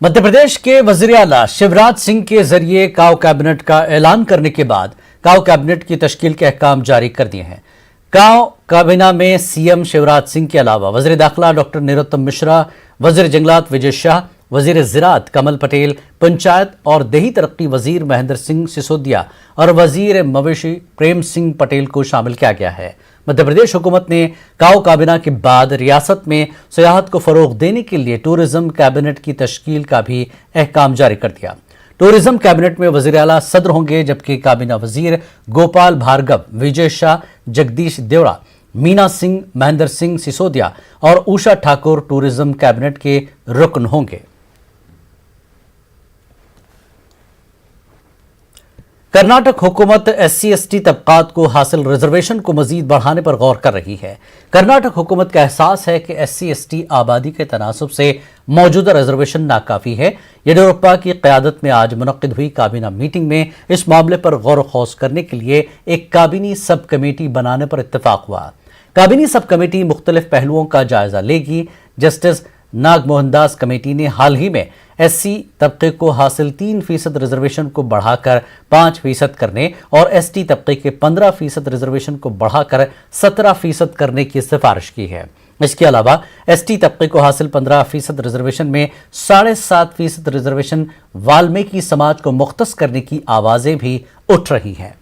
मध्य प्रदेश के वजीर आला शिवराज सिंह के जरिए काउ कैबिनेट का ऐलान करने के बाद काउ कैबिनेट की तश्कील के अहकाम जारी कर दिए हैं। काउ काबीना में सीएम शिवराज सिंह के अलावा वजीर दाखिला डॉक्टर नरोत्तम मिश्रा, वजीर जंगलात विजय शाह, वजीर ज़राअत कमल पटेल, पंचायत और देही तरक्की वजीर महेंद्र सिंह सिसोदिया और वजीर मवेशी प्रेम सिंह पटेल को शामिल किया गया है। मध्य प्रदेश हुकूमत ने काउ काबीना के बाद रियासत में सियाहत को फरोग देने के लिए टूरिज्म कैबिनेट की तश्कील का भी अहकाम जारी कर दिया। टूरिज्म कैबिनेट में वजीर आला सदर होंगे, जबकि काबीना वजीर गोपाल भार्गव, विजय शाह, जगदीश देवड़ा, मीना सिंह, महेंद्र सिंह सिसोदिया और उषा ठाकुर टूरिज्म कैबिनेट के रुकन होंगे। कर्नाटक हुकूमत SC/ST तबकात को हासिल रिजर्वेशन को मजीद बढ़ाने पर गौर कर रही है। कर्नाटक हुकूमत का एहसास है कि SC/ST आबादी के तनासब से मौजूदा रिजर्वेशन नाकाफी है। येडियुरप्पा की क़यादत में आज मुनक्किद हुई काबीना मीटिंग में इस मामले पर गौर खौस करने के लिए एक काबीनी सब कमेटी बनाने पर इत्तेफाक हुआ। काबीनी सब कमेटी मुख्तलिफ पहलुओं का जायजा लेगी। जस्टिस नागमोहन दास कमेटी ने हाल ही में SC तबके को हासिल 3% रिजर्वेशन को बढ़ाकर 5% करने और ST तबके के 15% रिजर्वेशन को बढ़ाकर 17% करने की सिफारिश की है। इसके अलावा ST तबके को हासिल 15% रिजर्वेशन में 7.5% रिजर्वेशन वाल्मीकि समाज को मुख्तस करने की आवाजें भी उठ रही हैं।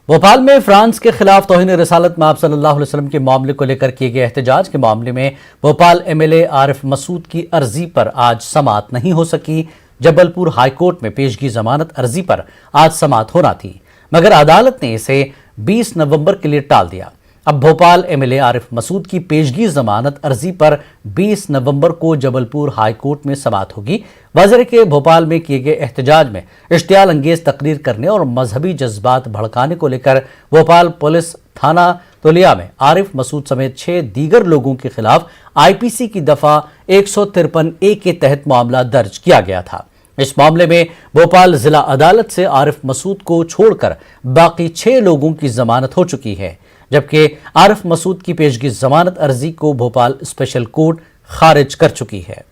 भोपाल में फ्रांस के खिलाफ तौहीन रिसालत में आप सल्लल्लाहु अलैहि वसल्लम के मामले को लेकर किए गए एहतजाज के मामले में भोपाल MLA आरिफ मसूद की अर्जी पर आज समाअत नहीं हो सकी। जबलपुर हाईकोर्ट में पेशगी जमानत अर्जी पर आज समाअत होना थी, मगर अदालत ने इसे 20 नवंबर के लिए टाल दिया। अब भोपाल MLA आरिफ मसूद की पेशगी जमानत अर्जी पर 20 नवंबर को जबलपुर हाईकोर्ट में समाअत होगी। वाज़ेह के भोपाल में किए गए एहतजाज में इश्तियाल अंगेज तकरीर करने और मजहबी जज्बात भड़काने को लेकर भोपाल पुलिस थाना तुलिया में आरिफ मसूद समेत 6 दीगर लोगों के खिलाफ IPC की दफा 153A के तहत मामला दर्ज किया गया था। इस मामले में भोपाल जिला अदालत से आरिफ मसूद को छोड़कर बाकी 6 लोगों की जमानत हो चुकी है, जबकि आरिफ मसूद की पेशगी जमानत अर्जी को भोपाल स्पेशल कोर्ट खारिज कर चुकी है।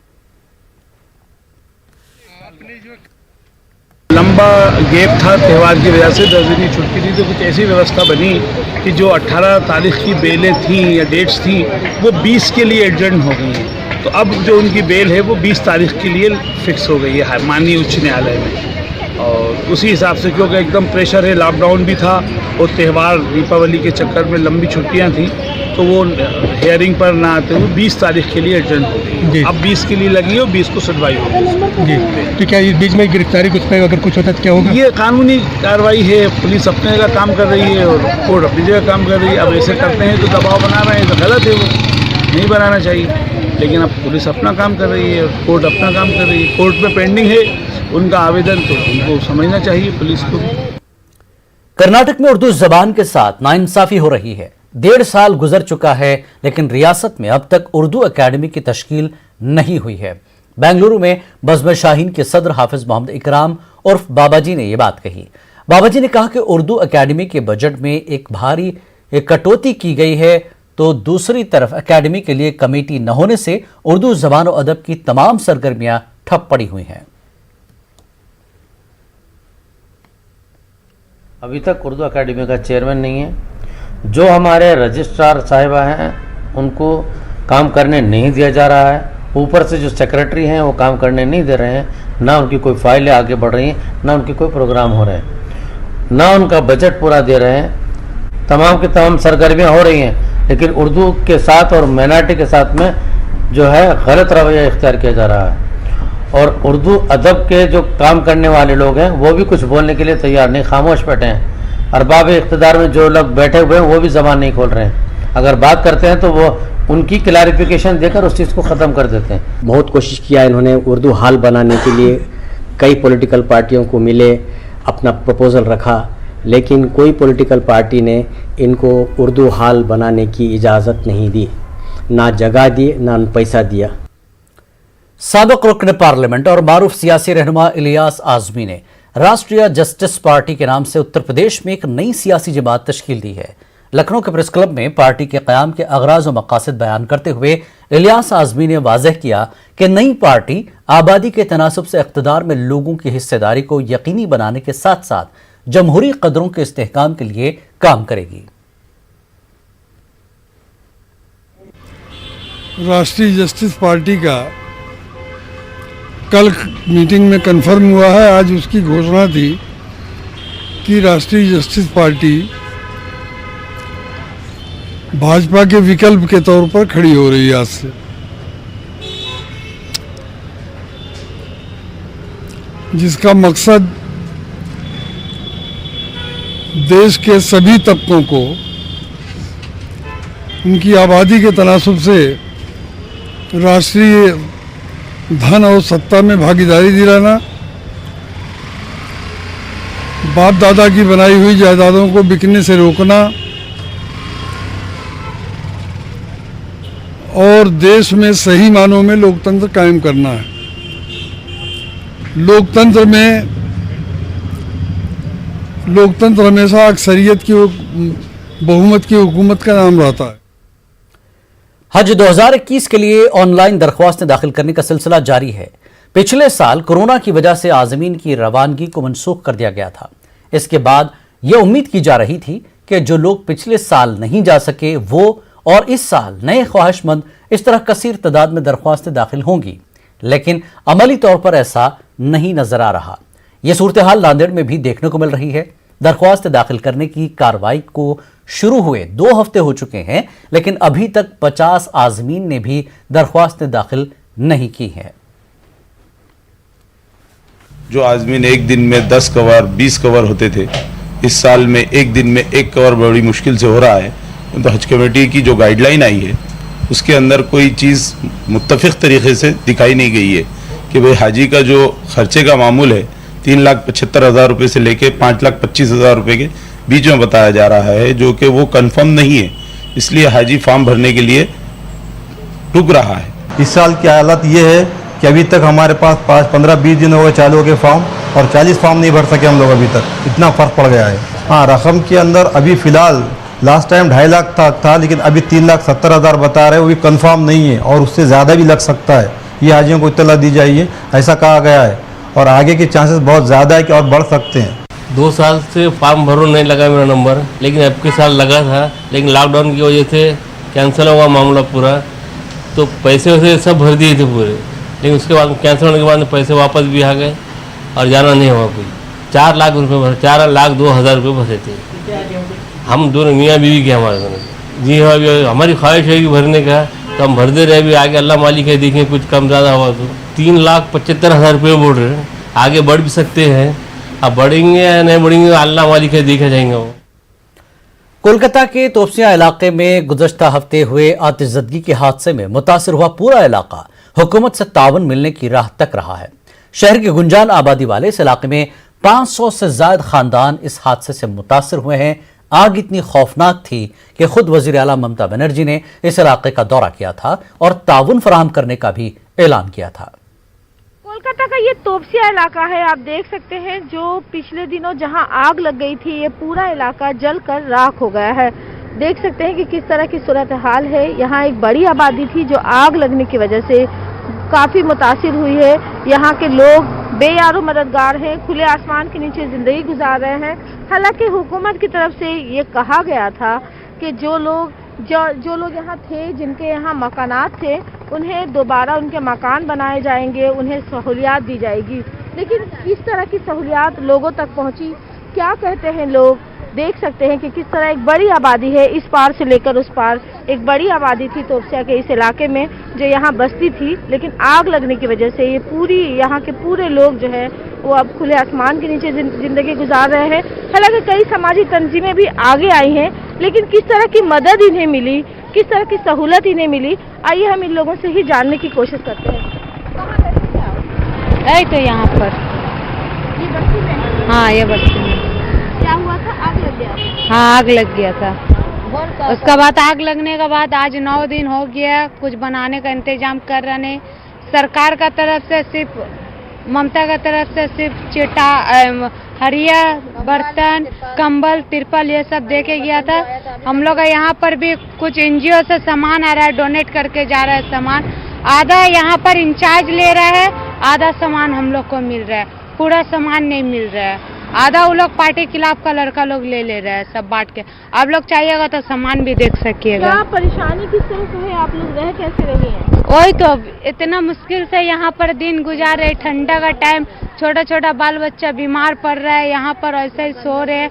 लंबा गैप था त्यौहार की वजह से, 10 दिन की छुट्टी थी, तो कुछ ऐसी व्यवस्था बनी कि जो 18 तारीख की बेलें थीं या डेट्स थी वो 20 के लिए एडजर्न हो गई हैं। तो अब जो उनकी बेल है वो 20 तारीख के लिए फिक्स हो गई है माननीय उच्च न्यायालय में। और उसी हिसाब से क्योंकि एकदम प्रेशर है, लॉकडाउन भी था और त्यौहार दीपावली के चक्कर में लंबी छुट्टियां थी, तो वो हियरिंग पर ना आते हुए 20 तारीख के लिए एडजर्न हो गई। अब 20 के लिए लगी और 20 को सुनवाई होगी। जी, तो क्या इस बीच में गिरफ्तारी कुछ पे अगर कुछ होता तो क्या होगा? ये कानूनी कार्रवाई है, पुलिस अपने जगह काम कर रही है और कोर्ट अपनी जगह काम कर रही है। अब ऐसे करते हैं तो दबाव बना रहे हैं, तो गलत है, वो नहीं बनाना चाहिए। लेकिन अब पुलिस अपना काम कर रही है और कोर्ट अपना काम कर रही है। कोर्ट में पेंडिंग है उनका आवेदन, तो उनको समझना चाहिए पुलिस को। कर्नाटक में उर्दू जबान के साथ नाइंसाफी हो रही है। 1.5 साल गुजर चुका है, लेकिन रियासत में अब तक उर्दू अकेडमी की तश्कील नहीं हुई है। बेंगलुरु में बज़्म शाहीन के सदर हाफिज मोहम्मद इकराम उर्फ बाबाजी ने यह बात कही। बाबाजी ने कहा कि उर्दू अकेडमी के बजट में एक भारी कटौती की गई है, तो दूसरी तरफ अकेडमी के लिए कमेटी न होने से उर्दू जबान और अदब की तमाम सरगर्मियां ठप पड़ी हुई हैं। अभी तक उर्दू अकेडमी का चेयरमैन नहीं है। जो हमारे रजिस्ट्रार साहिबा हैं उनको काम करने नहीं दिया जा रहा है। ऊपर से जो सेक्रेटरी हैं वो काम करने नहीं दे रहे हैं। ना उनकी कोई फाइलें आगे बढ़ रही हैं, ना उनके कोई प्रोग्राम हो रहे हैं, ना उनका बजट पूरा दे रहे हैं। तमाम की तमाम सरगर्मियाँ हो रही हैं, लेकिन उर्दू के साथ और माइनॉरिटी के साथ में जो है गलत रवैया इख्तियार किया जा रहा है। और उर्दू अदब के जो काम करने वाले लोग हैं वो भी कुछ बोलने के लिए तैयार नहीं, खामोश बैठे हैं। अरबाब इख्तिदार में जो लोग बैठे हुए हैं वो भी ज़बान नहीं खोल रहे हैं। अगर बात करते हैं तो वो उनकी क्लैरिफिकेशन देकर उस चीज़ को ख़त्म कर देते हैं। बहुत कोशिश किया इन्होंने उर्दू हाल बनाने के लिए, कई पॉलिटिकल पार्टियों को मिले, अपना प्रपोज़ल रखा, लेकिन कोई पॉलिटिकल पार्टी ने इनको उर्दू हाल बनाने की इजाज़त नहीं दी, ना जगह दी, ना पैसा दिया। साबिक रुकन पार्लियामेंट और मारूफ सियासी रहनुमा इलियास आज़मी ने राष्ट्रीय जस्टिस पार्टी के नाम से उत्तर प्रदेश में एक नई सियासी जमात तश्कील दी है। लखनऊ के प्रेस क्लब में पार्टी के क़याम के अगराज और मकासद बयान करते हुए इलियास आज़मी ने वाज़ेह किया कि नई पार्टी आबादी के तनासुब से इक़्तिदार में लोगों की हिस्सेदारी को यकीनी बनाने के साथ साथ जमहूरी कदरों के इस्तेहकाम के लिए काम करेगी। राष्ट्रीय जस्टिस पार्टी का कल मीटिंग में कन्फर्म हुआ है। आज उसकी घोषणा थी कि राष्ट्रीय जस्टिस पार्टी भाजपा के विकल्प के तौर पर खड़ी हो रही है आज से। जिसका मकसद देश के सभी तबकों को उनकी आबादी के तनासुब से राष्ट्रीय धन और सत्ता में भागीदारी दिलाना, बाप दादा की बनाई हुई जायदादों को बिकने से रोकना और देश में सही मानों में लोकतंत्र कायम करना है। लोकतंत्र हमेशा अक्सरियत की बहुमत की हुकूमत का नाम रहता है। हज 2021 के लिए ऑनलाइन दरख्वास्तें दाखिल करने का सिलसिला जारी है। पिछले साल कोरोना की वजह से आज़मीन की रवानगी को मनसूख कर दिया गया था। इसके बाद यह उम्मीद की जा रही थी कि जो लोग पिछले साल नहीं जा सके वो और इस साल नए ख्वाहिशमंद इस तरह कसीर तादाद में दरख्वास्तें दाखिल होंगी, लेकिन अमली तौर पर ऐसा नहीं नजर आ रहा। यह सूरत हाल नांदेड़ में भी देखने को मिल रही है। दरख्वास्त दाखिल करने की कार्रवाई को शुरू हुए 2 हफ्ते हो चुके हैं, लेकिन अभी तक 50 आज़मीन ने भी दरख्वास्तें दाखिल नहीं की हैं। जो आज़मीन एक दिन में 10 कवर 20 कवर होते थे, इस साल में एक दिन में 1 कवर बड़ी मुश्किल से हो रहा है। तो हज कमेटी की जो गाइडलाइन आई है उसके अंदर कोई चीज़ मुत्तफ़िक़ तरीक़े से दिखाई नहीं गई है कि भाई हाजी का जो खर्चे का मामूल है 3,75,000 रुपये से लेके 5,25,000 रुपये के बीच में बताया जा रहा है, जो कि वो कंफर्म नहीं है। इसलिए हाजी फॉर्म भरने के लिए रुक रहा है। इस साल की हालत ये है कि अभी तक हमारे पास 15-20 दिन हो गए चालू हो गए फॉर्म, और 40 फॉर्म नहीं भर सके हम लोग अभी तक। इतना फ़र्क पड़ गया है। हाँ, रकम के अंदर अभी फ़िलहाल लास्ट टाइम 2.5 लाख था, लेकिन अभी 3,70,000 बता रहे हैं, वो भी कंफर्म नहीं है और उससे ज़्यादा भी लग सकता है। ये हाजियों को इत्तला दी जाइए, ऐसा कहा गया है, और आगे के चांसेस बहुत ज़्यादा है कि और बढ़ सकते हैं। 2 साल से फॉर्म भरो नहीं लगा मेरा नंबर, लेकिन अब के साल लगा था, लेकिन लॉकडाउन की वजह से कैंसिल हुआ मामला पूरा। तो पैसे वैसे सब भर दिए थे पूरे, लेकिन उसके बाद कैंसिल होने के बाद पैसे वापस भी आ गए और जाना नहीं हुआ कोई। 4 लाख रुपये भरे, 4,02,000 रुपये भरे थे हम दोनों, मियाँ बीवी के हमारे दोनों। जी हाँ, हमारी ख्वाहिश है कि भरने का, तो हम भरते रहे। भी आगे अल्लाह मालिक है, देखें कुछ कम ज़्यादा हुआ तो। 3,75,000 रुपये बोल रहे हैं, आगे बढ़ भी सकते हैं। अब बढ़ेंगे या नहीं बढ़ेंगे अल्लाह मालिक है, देखा जाएंगे वो। कोलकाता के तोपसिया इलाके में गुज़श्ता हफ्ते हुए आतिशज़दगी के हादसे में मुतासिर हुआ पूरा इलाका हुकूमत से तावन मिलने की राह तक रहा है। शहर की गुंजान आबादी वाले इस इलाके में 500 से ज़ायद खानदान इस हादसे से मुतासिर हुए हैं। आग इतनी खौफनाक थी कि खुद वज़ीर आला ममता बनर्जी ने इस इलाके का दौरा किया था और ताउन फराहम करने का भी ऐलान किया था। कोलकाता का ये तोपसिया इलाका है, आप देख सकते हैं। जो पिछले दिनों जहां आग लग गई थी, ये पूरा इलाका जलकर राख हो गया है। देख सकते हैं कि किस तरह की सूरत हाल है। यहाँ एक बड़ी आबादी थी जो आग लगने की वजह से काफी मुतासिर हुई है। यहाँ के लोग बेयारो मददगार हैं, खुले आसमान के नीचे जिंदगी गुजार रहे हैं। हालांकि हुकूमत की तरफ से ये कहा गया था कि जो लोग यहाँ थे, जिनके यहाँ मकानात थे, उन्हें दोबारा उनके मकान बनाए जाएंगे, उन्हें सहूलियात दी जाएगी। लेकिन किस तरह की सहूलियात लोगों तक पहुँची, क्या कहते हैं लोग, देख सकते हैं कि किस तरह एक बड़ी आबादी है। इस पार से लेकर उस पार एक बड़ी आबादी थी तोपसिया के इस इलाके में जो यहाँ बसती थी, लेकिन आग लगने की वजह से ये पूरी यहाँ के पूरे लोग जो है वो अब खुले आसमान के नीचे जिंदगी गुजार रहे हैं। हालांकि कई समाजी तंजीमें भी आगे आई हैं, लेकिन किस तरह की मदद इन्हें मिली, किस तरह की सहूलत इन्हें मिली, आइए हम इन लोगों से ही जानने की कोशिश करते हैं। कहाँ रहते हैं आप? तो यहाँ पर ये बस्ती में? हाँ, ये बस्ती में। क्या हुआ था? आग लग गया? हाँ, आग लग गया था। उसका बाद आग लगने के बाद आज 9 दिन हो गया, कुछ बनाने का इंतजाम कर रहे हैं। सरकार का तरफ से सिर्फ ममता की तरफ से सिर्फ चिटा हरिया बर्तन कंबल तिरपल ये सब दे के गया था। हम लोग यहाँ पर भी कुछ एनजीओ से सामान आ रहा है, डोनेट करके जा रहा है सामान। आधा यहाँ पर इंचार्ज ले रहा है, आधा सामान हम लोग को मिल रहा है, पूरा सामान नहीं मिल रहा है। आधा वो लोग पार्टी खिलाफ का लड़का लोग ले रहे हैं सब बांट के। आप लोग चाहिएगा तो सामान भी देख सकिएगा। क्या परेशानी किस तरह से है, आप लोग रह कैसे रहे हैं? वही तो इतना मुश्किल से यहाँ पर दिन गुजार रहे। ठंडा का टाइम, छोटा छोटा बाल बच्चा बीमार पड़ रहा है, यहाँ पर ऐसे ही सो रहे हैं।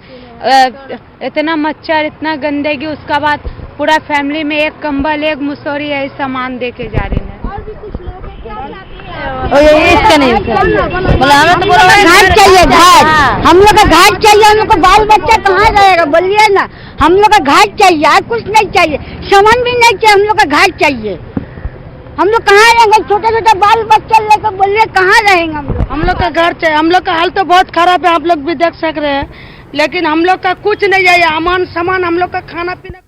इतना मच्छर, इतना गंदगी, उसका बाद पूरा फैमिली में एक कंबल एक मुसौरी यही सामान दे के जा रही है। और भी कुछ लोग हैं, क्या चाहते हैं? इसका नहीं घाट चाहिए, घाट हम लोग का घाट चाहिए। हम लोग का बाल बच्चा कहाँ रहेगा बोलिए ना। हम लोग का घाट चाहिए, और कुछ नहीं चाहिए, सामान भी नहीं चाहिए। हम लोग का घाट चाहिए। हम लोग कहाँ रहेंगे? छोटे छोटे बाल बच्चे लेकर बोलिए कहाँ रहेंगे हम लोग का घर चाहिए। हम लोग का हाल तो बहुत खराब है, आप लोग भी देख सक रहे हैं, लेकिन हम लोग का कुछ नहीं है। अमान सामान हम लोग का खाना पीना।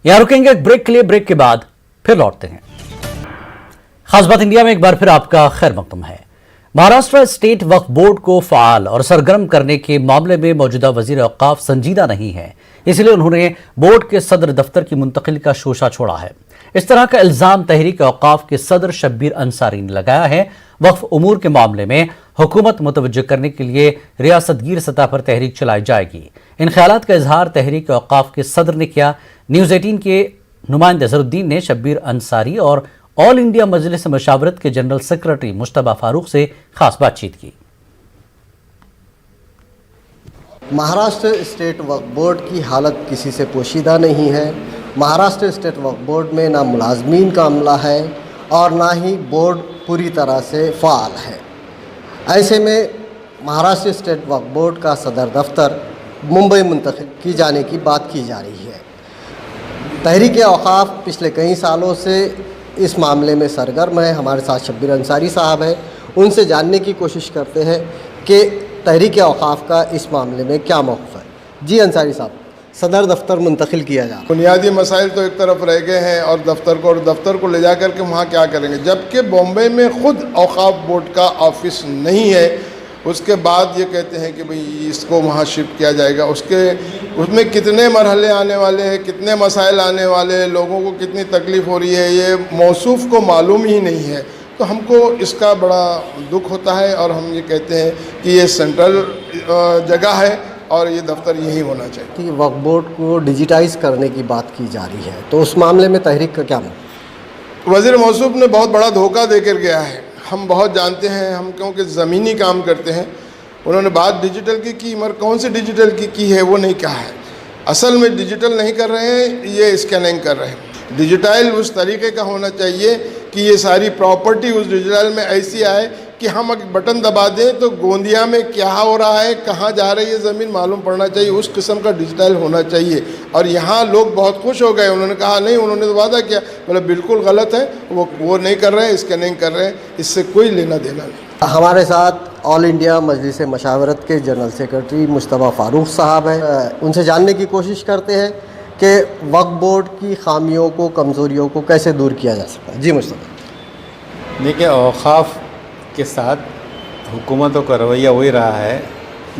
यहां रुकेंगे एक ब्रेक के लिए, ब्रेक के बाद फिर लौटते हैं। खास बात इंडिया में एक बार फिर आपका खैर मकदम है। महाराष्ट्र स्टेट वक्फ बोर्ड को फाल और सरगर्म करने के मामले में मौजूदा वजीर औकाफ संजीदा नहीं है, इसलिए उन्होंने बोर्ड के सदर दफ्तर की मुंतकिली का शोशा छोड़ा है। इस तरह का इल्जाम तहरीक औकाफ के सदर शब्बीर अंसारी ने लगाया है। वक्फ उमूर के मामले में हुकूमत मुतवज्जो करने के लिए रियासतगीर सतह पर तहरीक चलाई जाएगी। इन ख्यालात का इजहार तहरीक औकाफ के सदर ने किया। न्यूज़ 18 के नुमाइंदे ज़रुद्दीन ने शब्बीर अंसारी और ऑल इंडिया मजलिस मशावरत के जनरल सेक्रेटरी मुश्तबा फारूक से खास बातचीत की। महाराष्ट्र स्टेट वक्फ बोर्ड की हालत किसी से पोशीदा नहीं है। महाराष्ट्र स्टेट वक्फ बोर्ड में ना मुलाजमीन का अमला है और ना ही बोर्ड पूरी तरह से फ़ाल है। ऐसे में महाराष्ट्र स्टेट वक्फ बोर्ड का सदर दफ्तर मुंबई मुंतकिल की जाने की बात की जा रही है। तहरीक औकाफ पिछले कई सालों से इस मामले में सरगर्म है। हमारे साथ शब्बीर अंसारी साहब हैं, उनसे जानने की कोशिश करते हैं कि तहरीक औकाफ का इस मामले में क्या मौक़िफ़ है। जी अंसारी साहब, सदर दफ्तर मुंतकिल किया जा रहा है, बुनियादी मसाइल तो एक तरफ रह गए हैं और दफ्तर को ले जा कर के वहाँ क्या करेंगे, जबकि बॉम्बे में ख़ुद औकाफ बोर्ड का ऑफिस नहीं है। उसके बाद ये कहते हैं कि भाई इसको वहाँ शिफ्ट किया जाएगा। उसमें कितने मरहले आने वाले हैं, कितने मसाइल आने वाले हैं, लोगों को कितनी तकलीफ़ हो रही है, ये मौसूफ़ को मालूम ही नहीं है। तो हमको इसका बड़ा दुख होता है और हम ये कहते हैं कि ये सेंट्रल जगह है और ये दफ्तर यही होना चाहिए। कि वक्फ बोर्ड को डिजिटाइज़ करने की बात की जा रही है, तो उस मामले में तहरीक का क्या मतलब? वज़ीर मौसूफ ने बहुत बड़ा धोखा दे कर गया है। हम बहुत जानते हैं, हम क्योंकि ज़मीनी काम करते हैं। उन्होंने बात डिजिटल की मगर कौन सी डिजिटल की है वो नहीं कहा है। असल में डिजिटल नहीं कर रहे हैं, ये स्कैनिंग कर रहे हैं। डिजिटल उस तरीके का होना चाहिए कि ये सारी प्रॉपर्टी उस डिजिटल में ऐसी आए कि हम अगर बटन दबा दें तो गोंदिया में क्या हो रहा है, कहाँ जा रही है ज़मीन मालूम पड़ना चाहिए। उस किस्म का डिजिटल होना चाहिए। और यहाँ लोग बहुत खुश हो गए, उन्होंने कहा नहीं, उन्होंने तो वादा किया, मतलब बिल्कुल गलत है, वो नहीं कर रहे हैं, स्कैनिंग कर रहे हैं, इससे कोई लेना देना नहीं। हमारे साथ ऑल इंडिया मजलिस मशावरत के जनरल सेक्रेटरी मुश्तबा फारूक साहब हैं, उनसे जानने की कोशिश करते हैं कि वक्फ बोर्ड की खामियों को, कमज़ोरियों को कैसे दूर किया जा सकता है। जी मुश्तबा। देखिए, औकाफ के साथ हुकूमतों का रवैया वही रहा है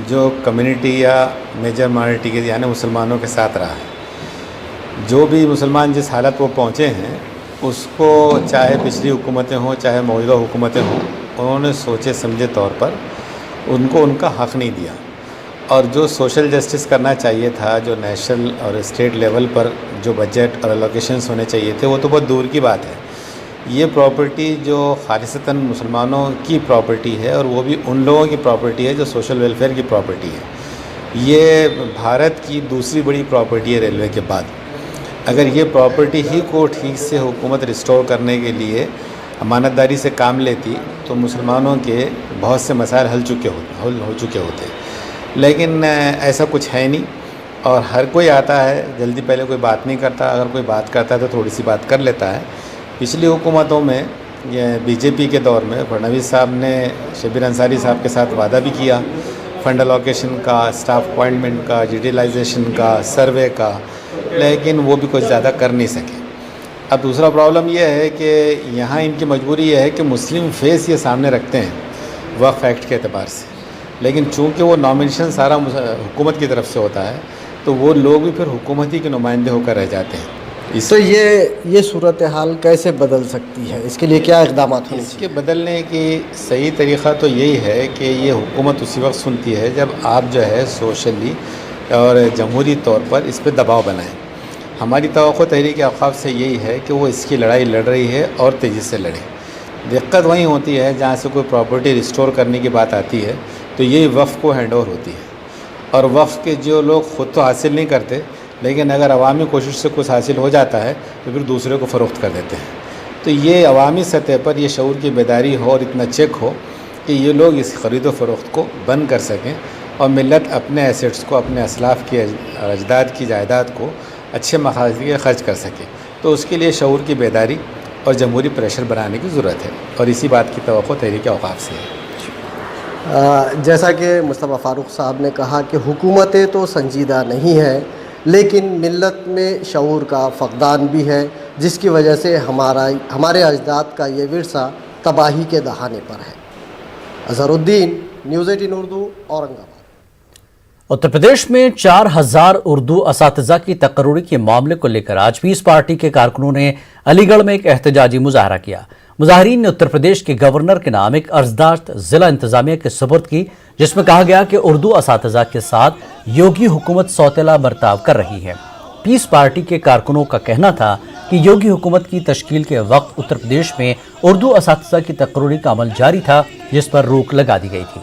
जो कम्युनिटी या मेजर माइनॉरिटी के यानी मुसलमानों के साथ रहा है। जो भी मुसलमान जिस हालत वो पहुँचे हैं उसको, चाहे पिछली हुकूमतें हों चाहे मौजूदा हुकूमतें हों, उन्होंने सोचे समझे तौर पर उनको उनका हक़ नहीं दिया। और जो सोशल जस्टिस करना चाहिए था, जो नेशनल और स्टेट लेवल पर जो बजट और एलोकेशंस होने चाहिए थे, वो तो बहुत दूर की बात है। ये प्रॉपर्टी जो खालिसतन मुसलमानों की प्रॉपर्टी है और वो भी उन लोगों की प्रॉपर्टी है जो सोशल वेलफेयर की प्रॉपर्टी है। ये भारत की दूसरी बड़ी प्रॉपर्टी है रेलवे के बाद। अगर ये प्रॉपर्टी ही को ठीक से हुकूमत रिस्टोर करने के लिए अमानतदारी से काम लेती तो मुसलमानों के बहुत से मसाइल हल हो चुके होते। लेकिन ऐसा कुछ है नहीं और हर कोई आता है, जल्दी पहले कोई बात नहीं करता, अगर कोई बात करता है तो थोड़ी सी बात कर लेता है। पिछली हुकूमतों में, ये बीजेपी के दौर में फडणवीस साहब ने शब्बीर अंसारी साहब के साथ वादा भी किया फंड अलोकेशन का, स्टाफ अपॉइंटमेंट का, डिजिटलाइजेशन का, सर्वे का, लेकिन वो भी कुछ ज़्यादा कर नहीं सके। अब दूसरा प्रॉब्लम ये है कि यहाँ इनकी मजबूरी ये है कि मुस्लिम फेस ये सामने रखते हैं وقف ایکٹ کے اعتبار سے، لیکن چونکہ وہ نامنیشن سارا حکومت کی طرف سے ہوتا ہے تو وہ لوگ بھی پھر حکومتی کے نمائندے ہو کر رہ جاتے ہیں۔ تو یہ صورتحال کیسے بدل سکتی ہے؟ اس کے لیے کیا اقدامات ہونے اس کے بدلنے کی صحیح طریقہ تو یہی ہے کہ یہ حکومت اسی وقت سنتی ہے جب آپ جو ہے سوشلی اور جمہوری طور پر اس پہ دباؤ بنائیں۔ ہماری توقع تحریک اوقاف سے یہی ہے کہ وہ اس کی لڑائی لڑ رہی ہے اور تیزی سے لڑے۔ دقت وہیں ہوتی ہے جہاں سے کوئی پراپرٹی ریسٹور کرنے کی بات آتی ہے تو یہی وقف کو ہینڈ اوور ہوتی ہے، اور وقف کے جو لوگ خود تو حاصل نہیں کرتے لیکن اگر عوامی کوشش سے کچھ حاصل ہو جاتا ہے تو پھر دوسرے کو فروخت کر دیتے ہیں۔ تو یہ عوامی سطح پر یہ شعور کی بیداری ہو اور اتنا چیک ہو کہ یہ لوگ اس خرید و فروخت کو بند کر سکیں اور ملت اپنے ایسیٹس کو، اپنے اسلاف کی اجداد کی جائیداد کو اچھے مقاصد کے خرچ کر سکے۔ تو اس کے لیے شعور کی بیداری اور جمہوری پریشر بنانے کی ضرورت ہے، اور اسی بات کی توقع تحریک اوقاف سے ہے۔ جیسا کہ مصطفیٰ فاروق صاحب نے کہا کہ حکومتیں تو سنجیدہ نہیں ہیں، لیکن ملت میں شعور کا فقدان بھی ہے، جس کی وجہ سے ہمارے اجداد کا یہ ورثہ تباہی کے دہانے پر ہے۔ اظہر الدین، نیوز 18 اردو، اورنگ آباد۔ اتر پردیش میں 4000 اردو اساتذہ کی تقرری کے معاملے کو لے کر آج پیس پارٹی کے کارکنوں نے علی گڑھ میں ایک احتجاجی مظاہرہ کیا۔ مظاہرین نے اتر پردیش کے گورنر کے نام ایک عرضداشت ضلع انتظامیہ کے سپرد کی، جس میں کہا گیا کہ اردو اساتذہ کے ساتھ یوگی حکومت سوتیلا برتاؤ کر رہی ہے۔ پیس پارٹی کے کارکنوں کا کہنا تھا کہ یوگی حکومت کی تشکیل کے وقت اتر پردیش میں اردو اساتذہ کی تقرری کا عمل جاری تھا، جس پر روک لگا دی گئی تھی۔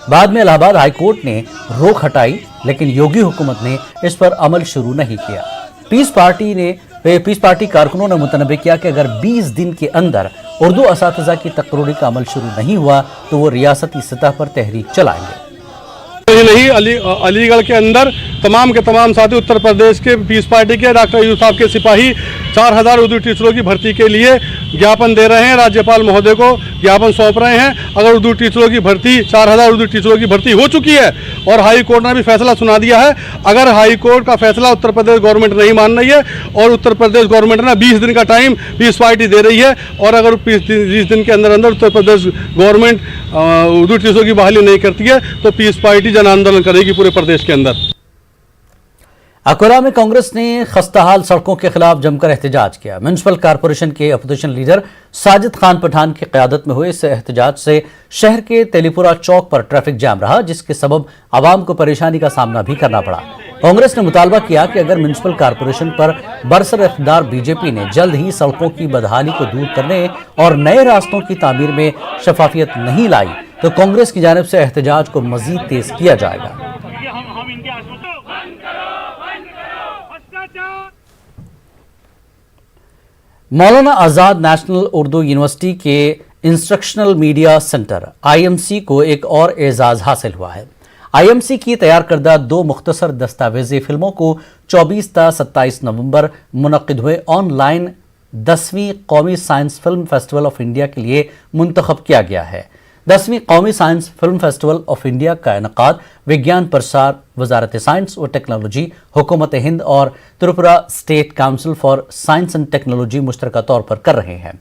بعد میں الہ آباد ہائی کورٹ نے روک ہٹائی، لیکن یوگی حکومت نے اس پر عمل شروع نہیں کیا۔ پیس پارٹی کارکنوں نے متنبہ کیا کہ اگر 20 دن کے اندر اردو اساتذہ کی تقرری کا عمل شروع نہیں ہوا تو وہ ریاستی سطح پر تحریک چلائیں گے۔ نہیں، علی گڑھ کے اندر تمام کے تمام ساتھی اتر پردیش کے پیس پارٹی کے ڈاکٹر ایوب صاحب کے سپاہی 4000 اردو ٹیچروں کی بھرتی کے لیے جاپن دے رہے ہیں، راجیپال مہودے کو جاپن سونپ رہے ہیں۔ اگر اردو ٹیچروں کی بھرتی 4000 اردو ٹیچروں کی بھرتی ہو چکی ہے اور ہائی کورٹ نے بھی فیصلہ سنا دیا ہے، اگر ہائی کورٹ کا فیصلہ اتر پردیش گورنمنٹ نہیں مان رہی ہے اور اتر پردیش گورنمنٹ نے 20 دن کا ٹائم پیس پارٹی دے رہی ہے، اور اگر 20 دن کے اندر اتر پردیش گورنمنٹ اردو ٹیچروں کی بحالی نہیں کرتی ہے تو پیس پارٹی جن آندولن کرے گی پورے پردیش کے اندر۔ اکورا میں کانگریس نے خستہ حال سڑکوں کے خلاف جم کر احتجاج کیا۔ میونسپل کارپوریشن کے اپوزیشن لیڈر ساجد خان پٹھان کی قیادت میں ہوئے اس احتجاج سے شہر کے تیلی پورہ چوک پر ٹریفک جام رہا، جس کے سبب عوام کو پریشانی کا سامنا بھی کرنا پڑا۔ کانگریس نے مطالبہ کیا کہ اگر میونسپل کارپوریشن پر برسر اقتدار بی جے پی نے جلد ہی سڑکوں کی بدحالی کو دور کرنے اور نئے راستوں کی تعمیر میں شفافیت نہیں لائی تو کانگریس کی جانب سے احتجاج کو مزید تیز کیا جائے گا۔ مولانا آزاد نیشنل اردو یونیورسٹی کے انسٹرکشنل میڈیا سینٹر IMC کو ایک اور اعزاز حاصل ہوا ہے۔ IMC کی تیار کردہ 2 مختصر دستاویزی فلموں کو 24 تا 27 نومبر منعقد ہوئے آن لائن 10ویں قومی science film festival of India کے لیے منتخب کیا گیا ہے۔ 10ویں قومی science film festival of India کا انعقاد وگیان پرسار، وزارت سائنس و ٹیکنالوجی، حکومت ہند اور Tripura state council for science and technology مشترکہ طور پر کر رہے ہیں۔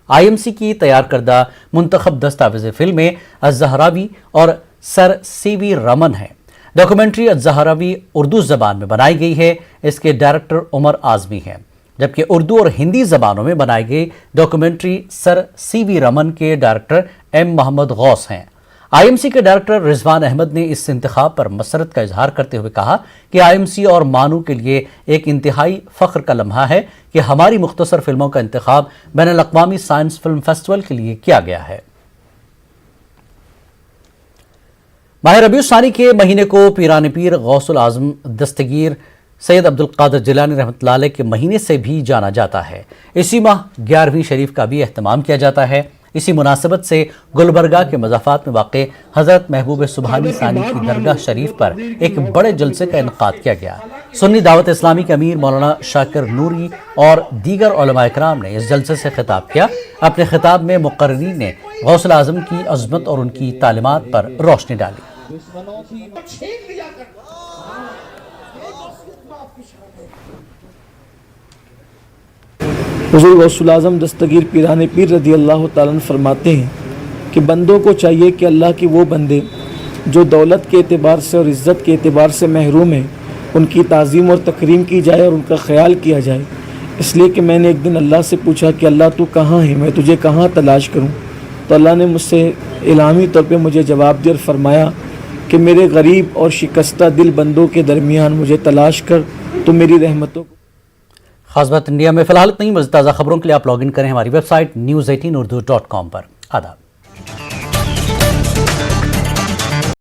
IMC کی تیار کردہ منتخب دستاویزی فلمیں الزہراوی اور سر CV رمن ہیں۔ ڈاکومنٹری الزہراوی اردو زبان میں بنائی گئی ہے، اس کے ڈائریکٹر عمر اعظمی ہیں، جبکہ اردو اور ہندی زبانوں میں بنائی گئی ڈاکومنٹری سر CV رمن کے ڈائریکٹر M محمد غوث ہیں۔ IMC کے ڈائریکٹر رضوان احمد نے اس انتخاب پر مسرت کا اظہار کرتے ہوئے کہا کہ IMC اور مانو کے لیے ایک انتہائی فخر کا لمحہ ہے کہ ہماری مختصر فلموں کا انتخاب بین الاقوامی سائنس فلم فیسٹیول کے لیے کیا گیا ہے۔ ماہ ربیع الثانی کے مہینے کو پیران پیر غوث العظم دستگیر سید عبدالقادر جیلانی رحمۃ اللہ علیہ کے مہینے سے بھی جانا جاتا ہے۔ اسی ماہ 11ویں شریف کا بھی اہتمام کیا جاتا ہے۔ اسی مناسبت سے گلبرگہ کے مضافات میں واقع حضرت محبوب سبحانی ثانی کی درگاہ شریف پر ایک بڑے جلسے کا انعقاد کیا گیا۔ سنی دعوت اسلامی کے امیر مولانا شاکر نوری اور دیگر علماء کرام نے اس جلسے سے خطاب کیا۔ اپنے خطاب میں مقررین نے غوث العظم کی عظمت اور ان کی تعلیمات پر روشنی ڈالی۔ حضور غوث العظم دستگیر پیران پیر رضی اللہ تعالیٰ عنہ فرماتے ہیں کہ بندوں کو چاہیے کہ اللہ کے وہ بندے جو دولت کے اعتبار سے اور عزت کے اعتبار سے محروم ہیں ان کی تعظیم اور تکریم کی جائے اور ان کا خیال کیا جائے. اس لیے کہ میں نے ایک دن اللہ سے پوچھا کہ اللہ تو کہاں ہے, میں تجھے کہاں تلاش کروں؟ تو اللہ نے مجھ سے الہامی طور پہ مجھے جواب دیا اور فرمایا کہ میرے غریب اور شکستہ دل بندوں کے درمیان مجھے تلاش کر تو میری رحمتوں کو. خاص بات انڈیا میں فی الحال اتنی. مزید تازہ خبروں کے لیے آپ لاگ ان کریں ہماری ویب سائٹ news18urdu.com پر. آداب.